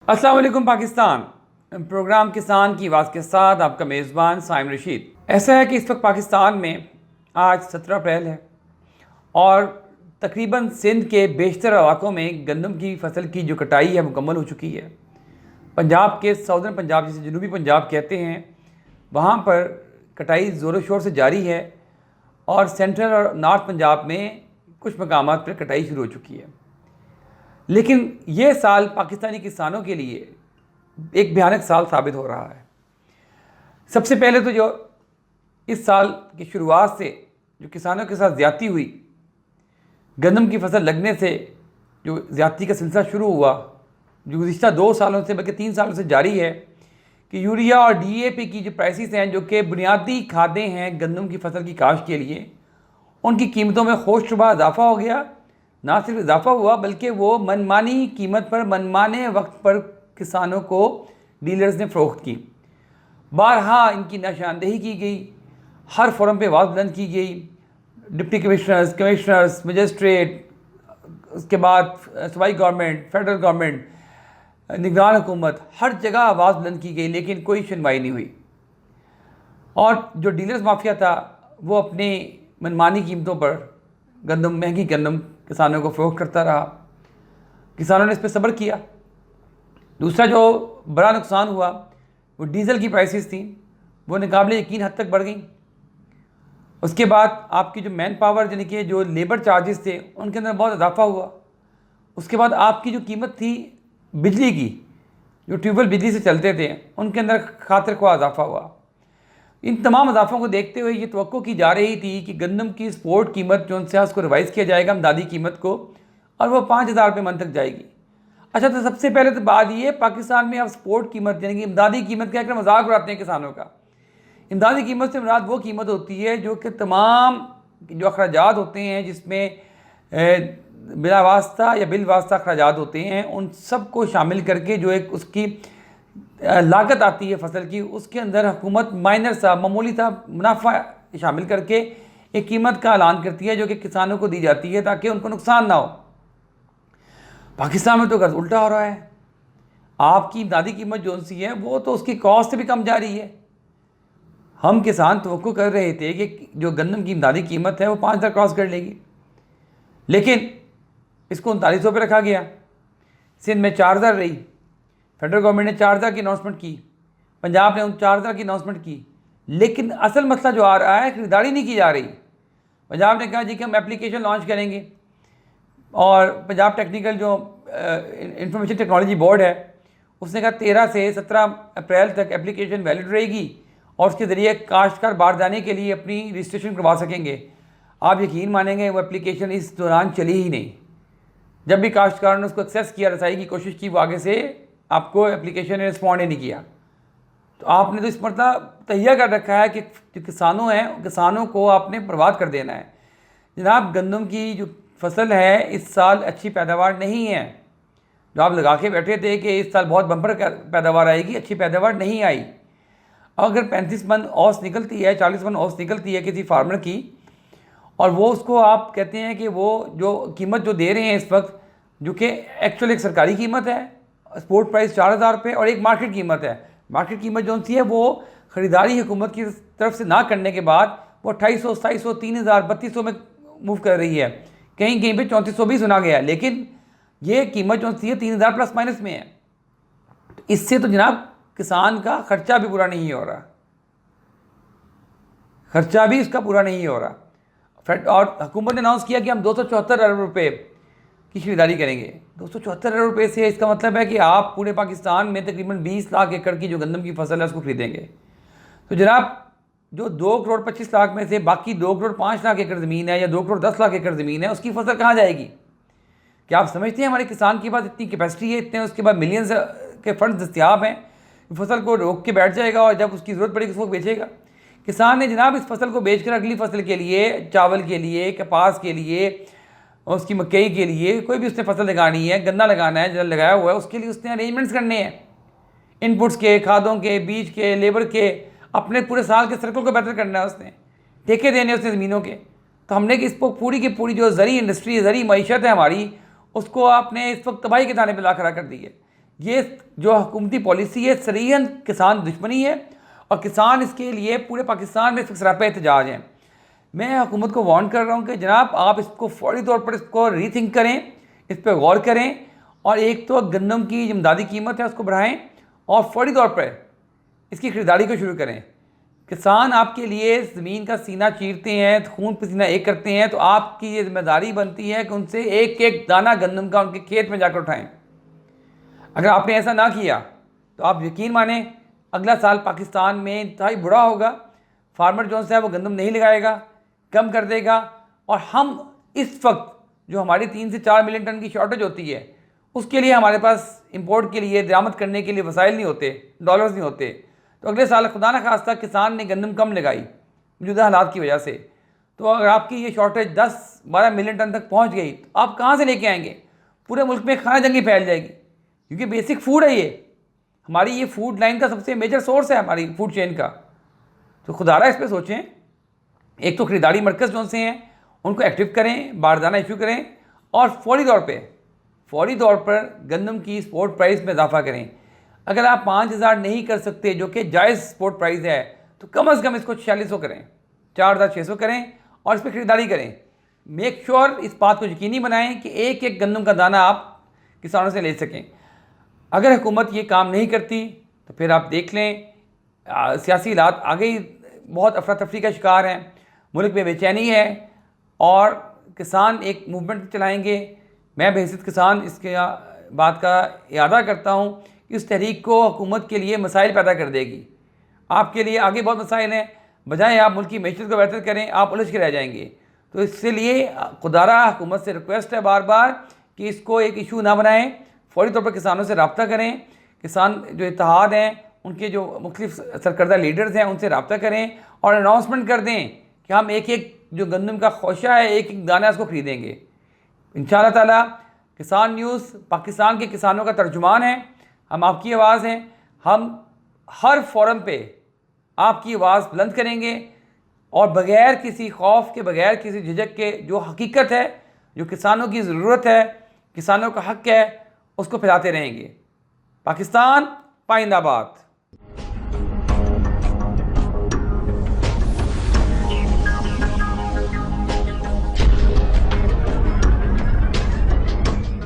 अस्सलाम वालेकुम पाकिस्तान। प्रोग्राम किसान की आवाज़ के साथ आपका मेज़बान साइम रशीद। ऐसा है कि इस वक्त पाकिस्तान में आज 17 अप्रैल है और तकरीबन सिंध के बेशतर इलाकों में गंदम की फसल की जो कटाई है मुकम्मल हो चुकी है। पंजाब के सऊदर्न पंजाब, जिसे जनूबी पंजाब कहते हैं, वहाँ पर कटाई ज़ोरों शोर से जारी है और सेंट्रल और नॉर्थ पंजाब में कुछ मकामात पर कटाई शुरू हो चुकी है। लेकिन ये साल पाकिस्तानी किसानों के लिए एक भयानक साल साबित हो रहा है। सबसे पहले तो जो इस साल की शुरुआत से जो किसानों के साथ ज़्यादती हुई, गंदम की फसल लगने से जो ज़्यादती का सिलसिला शुरू हुआ, जो गुज़िश्ता 2 सालों से बल्कि 3 सालों से जारी है, कि यूरिया और DAP की जो प्राइसेस हैं, जो कि बुनियादी खादें हैं गंदम की फसल की काश्त के लिए, उनकी कीमतों में होशरुबा इजाफा हो गया। ना सिर्फ इजाफा हुआ बल्कि वो मनमानी कीमत पर मनमाने वक्त पर किसानों को डीलर्स ने फ़रोख्त की। बारहा इनकी निशानदेही की गई, हर फोरम पे आवाज़ बुलंद की गई। डिप्टी कमिश्नर्स, मजिस्ट्रेट, उसके बाद सूबाई गवर्नमेंट, फेडरल गवर्नमेंट, निगरान हुकूमत, हर जगह आवाज़ बुलंद की गई, लेकिन कोई सुनवाई नहीं हुई। और जो डीलर्स माफिया था वो अपनी मनमानी कीमतों पर महंगी गंदम किसानों को फ़रोख्त करता रहा। किसानों ने इस पर सब्र किया। दूसरा जो बड़ा नुकसान हुआ वो डीज़ल की प्राइसेस थी, वो नाकाबिले यकीन हद तक बढ़ गई। उसके बाद आपकी जो मैन पावर यानी कि जो लेबर चार्जेस थे उनके अंदर बहुत इजाफा हुआ। उसके बाद आपकी जो कीमत थी बिजली की, जो ट्यूबवेल बिजली से चलते थे, उनके अंदर खातिर ख्वाह इजाफा हुआ। इन तमाम इजाफों को देखते हुए ये तवक्को की जा रही थी कि गंदम की स्पोर्ट कीमत जो उनसे उसको रिवाइज़ किया जाएगा इमदादी कीमत को, और वो 5,000 रुपये मन तक जाएगी। अच्छा, तो सबसे पहले तो बात ये, पाकिस्तान में अब स्पोर्ट कीमत यानी कि इमदादी कीमत का एक मजाक उड़ाते हैं किसानों का। इमदादी कीमत से मुराद वो कीमत होती है जो कि तमाम जो अखराजात होते हैं, जिसमें बिला वास्ता या बिल वास्ता अखराजात होते हैं, उन सब को शामिल करके जो एक उसकी लागत आती है फसल की, उसके अंदर हुकूमत माइनर सा मामूली सा मुनाफा शामिल करके एक कीमत का ऐलान करती है जो कि किसानों को दी जाती है ताकि उनको नुकसान ना हो। पाकिस्तान में तो गर्ज उल्टा हो रहा है। आपकी इमदादी कीमत जो सी है वो तो उसकी कॉस्ट से भी कम जा रही है। हम किसान तवक्को कर रहे थे कि जो गंदम की इमदादी कीमत है वो 5,000 क्रॉस कर लेगी, लेकिन इसको 3900 पे रखा गया। सिंध में 4,000 रही, फेडरल गवर्नमेंट ने 4,000 की अनाउंसमेंट की, पंजाब ने 4,000 की अनाउंसमेंट की, लेकिन असल मसला जो आ रहा है खरीदारी नहीं की जा रही। पंजाब ने कहा जी कि हम एप्लीकेशन लॉन्च करेंगे, और पंजाब टेक्निकल जो इंफॉर्मेशन टेक्नोलॉजी बोर्ड है उसने कहा 13 से 17 अप्रैल तक एप्लीकेशन वैलिड रहेगी और उसके ज़रिए काश्तकार बारदाने के लिए अपनी रजिस्ट्रेशन करवा सकेंगे। आप यकीन मानेंगे वो एप्लीकेशन इस दौरान चली ही नहीं। जब भी काश्तकारों ने उसको एक्सेस किया, रसाई की कोशिश की, वो आगे से आपको एप्लीकेशन ने रिस्पॉन्ड ही नहीं किया। तो आपने तो इस मतलब तहिया कर रखा है कि जो किसानों हैं, किसानों को आपने बर्बाद कर देना है। जनाब, गंदम की जो फसल है इस साल अच्छी पैदावार नहीं है। जो आप लगा के बैठे थे कि इस साल बहुत बम्पर पैदावार आएगी, अच्छी पैदावार नहीं आई। अगर 35 मन औस निकलती है, 40 मन औस निकलती है किसी फार्मर की, और वो उसको आप कहते हैं कि वो जो कीमत जो दे रहे हैं इस वक्त, जो कि एक्चुअल एक सरकारी कीमत है, स्पोर्ट प्राइस 4,000 रुपये, और एक मार्केट कीमत है। मार्केट कीमत जो सी है वो ख़रीदारी हुकूमत की तरफ से ना करने के बाद वो 2,500, 2,700, 3,000, 3,200 में मूव कर रही है। कहीं कहीं पे 3,400 भी सुना गया, लेकिन ये कीमत जो सी है 3,000 प्लस माइनस में है। तो इससे तो जनाब किसान का खर्चा भी पूरा नहीं हो रहा, खर्चा भी इसका पूरा नहीं हो रहा। और हुकूमत ने अनाउंस किया कि हम 274 अरब रुपये की खरीदारी करेंगे। 274 अरब रुपये से इसका मतलब है कि आप पूरे पाकिस्तान में तकरीबन 20 लाख एकड़ की जो गंदम की फसल है उसको खरीदेंगे। तो जनाब, जो 2 करोड़ 25 लाख में से बाकी 2 करोड़ 5 लाख एकड़ ज़मीन है या 2 करोड़ 10 लाख एकड़ ज़मीन है, उसकी फसल कहाँ जाएगी? क्या आप समझते हैं हमारे किसान के पास इतनी कैपेसिटी है, इतने उसके बाद मिलियंस के फंड दस्तियाब हैं, फसल को रोक के बैठ जाएगा और जब उसकी ज़रूरत पड़ेगी उसको बेचेगा? किसान ने जनाब इस फसल को बेचकर अगली फसल के लिए, चावल के लिए, कपास के लिए, उसकी मकई के लिए, कोई भी उसने फसल लगानी है, गन्ना लगाना है, जो लगाया हुआ है उसके लिए उसने अरेंजमेंट्स करने हैं, इनपुट्स के, खादों के, बीज के, लेबर के, अपने पूरे साल के सर्कल को बेहतर करना है उसने, ठेके देने उसने ज़मीनों के। तो हमने कि इसको पूरी की पूरी जो ज़री इंडस्ट्री, ज़री मईशत है हमारी, उसको आपने इस वक्त तबाही के दाने पर ला खड़ा कर दी है। ये जो हुकूमती पॉलिसी है सरीहन किसान दुश्मनी है और किसान इसके लिए पूरे पाकिस्तान में सरापा एहतजाज हैं। मैं हुकूमत को वार्न कर रहा हूँ कि जनाब आप इसको फौरी तौर पर इसको रीथिंक करें, इस पर गौर करें और एक तो गंदम की जो इमदादी कीमत है उसको बढ़ाएं और फौरी तौर पर इसकी ख़रीदारी को शुरू करें। किसान आपके लिए ज़मीन का सीना चीरते हैं, खून पसीना एक करते हैं, तो आपकी ये जिम्मेदारी बनती है कि उनसे एक एक दाना गंदम का उनके खेत में जाकर उठाएं। अगर आपने ऐसा ना किया तो आप यकीन माने अगला साल पाकिस्तान में इंतहाई बुरा होगा। फार्मर जो है वो गंदम नहीं लगाएगा, कम कर देगा और हम इस वक्त जो हमारी 3 से 4 मिलियन टन की शॉर्टेज होती है उसके लिए हमारे पास इंपोर्ट के लिए दरामद करने के लिए वसाइल नहीं होते, डॉलर्स नहीं होते। तो अगले साल खुदा न खास्ता किसान ने गंदम कम लगाई मौजूदा हालात की वजह से, तो अगर आपकी ये शॉर्टेज 10-12 मिलियन टन तक पहुंच गई तो आप कहाँ से लेके आएंगे? पूरे मुल्क में खाना जंगी फैल जाएगी, क्योंकि बेसिक फूड है ये हमारी, ये फूड लाइन का सबसे मेजर सोर्स है हमारी फूड चेन का। तो खुदारा इस पर सोचें। एक तो ख़रीदारी मरकज़ जो से हैं उनको एक्टिव करें, बारदाना इशू करें और फौरी तौर पर गंदम की स्पोर्ट प्राइस में इजाफा करें। अगर आप 5,000 नहीं कर सकते जो कि जायज़ स्पोर्ट प्राइस है तो कम से कम इसको 4600 करें, 4,600 करें और इस पर ख़रीदारी करें। मेक श्योर इस बात को यकीनी बनाएं कि एक एक गंदम का दाना आप किसानों से ले सकें। अगर हुकूमत ये काम नहीं करती तो फिर आप देख लें सियासी हालात आगे ही बहुत अफरा तफरी का शिकार हैं, मुल्क में बेचैनी है और किसान एक मूवमेंट चलाएंगे। मैं बहैसियत किसान इसके बात का इरादा करता हूँ। इस तहरीक को हुकूमत के लिए मसाइल पैदा कर देगी। आपके लिए आगे बहुत मसाइल हैं, बजाय आप मुल्क की मैशत को बेहतर करें आप उलझ के रह जाएंगे। तो इसके लिए खुदारा हुकूमत से रिक्वेस्ट है बार बार कि इसको एक इशू ना बनाएं, फौरी तौर पर किसानों से रब्ता करें। किसान जो इत्तेहाद हैं उनके जो मुख्तलिफ सरकर्दा लीडर्स हैं उनसे रब्ता करें और अनाउंसमेंट कर दें कि हम एक एक जो गंदम का खोशा है एक एक दाना उसको ख़रीदेंगे। इंशाअल्लाह ताला किसान न्यूज़ पाकिस्तान के किसानों का तर्जुमान है, हम आपकी आवाज़ हैं। हम हर फोरम पे आपकी आवाज़ बुलंद करेंगे और बग़ैर किसी खौफ के, बग़ैर किसी झिझक के जो हकीकत है, जो किसानों की ज़रूरत है, किसानों का हक़ है, उसको फैलाते रहेंगे। पाकिस्तान पाइंदाबाद।